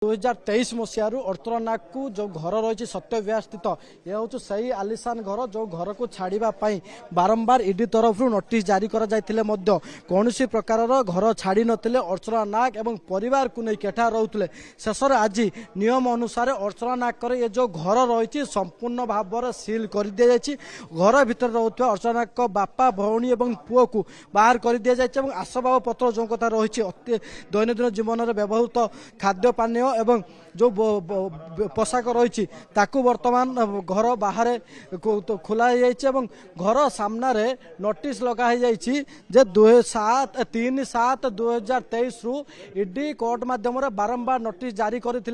2023 मसीह अर्तनाग को जो घर रही सत्यविहार स्थित यह हूँ सही आलिशान घर जो घर को छाड़ापी बारंबार ईडी तरफ नोटिस जारी कौन प्रकार घर छाड़ी नथिले अर्चना नाग एवं परिवार को नहीं केठा रोते शेष आज नियम अनुसार अर्चना नाग ये जो घर रही संपूर्ण भाव सिल कर दि जाए घर भितर रोकता अर्चना नाग बापा भौणी और पुओ को बाहर कर दि जाए आसबाब पत्र जो कथा रही दैनंदिन जीवन में व्यवहृत खाद्य पानीय एवं जो पोशाक रही वर्तमान घर बाहर खोला घर सामने नोटिस लगाई जे 3/7/2023 रु ईडी कोर्ट माध्यम बारंबार नोटिस जारी करते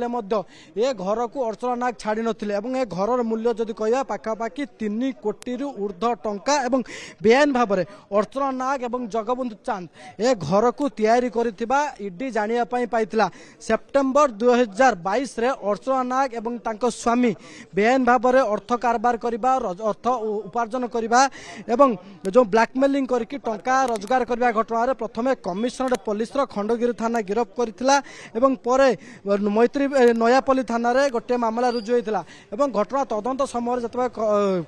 ये घर को अर्चना नाग छाड़ी नथिले घर मूल्य जदि कह पाखापाखि 3 कोटी ऊर्ध्व टंका एवं बेआईन भाव में अर्चना नाग एवं जगबंधु चांद ए घर को तैयारी करथिबा ईडी जानिया पाई सेप्टेम्बर 2022 रे अर्चना नाग एवं तांको स्वामी बेआईन भाव में अर्थ कारबार करबा अर्थ उपार्जन करबा एवं जो ब्लैकमेलिंग करके टंका रोजगार करबा घटना प्रथमे कमिशनरेट पुलिस खंडगिरी थाना गिरफ्त करथिला एवं परे मैत्री नयापल्ली थाना रे गोटे मामला रुजु होइतिला एवं घटना तदंत समय जतबा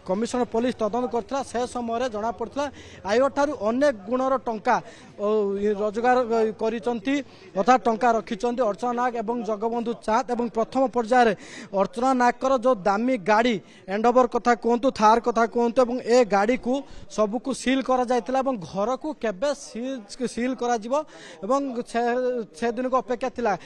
कमिशनर पुलिस तदंत करथिला से समय जना पड़थिला आयो ठारू अनेक गुणर टंका रोजगार करिसंती अर्थात टंका रखिसंती अर्चना नाग एवं जगबंधु चाँद एवं प्रथम पर्यायर अर्चना नागर जो दामी गाड़ी एंडोवर कथा कहतु थार कथा कहतु एवं ए गाड़ी को सबको सील करा जायतिला एवं घर को केबे सील करा जिवो एवं से दिन को अपेक्षा थिला।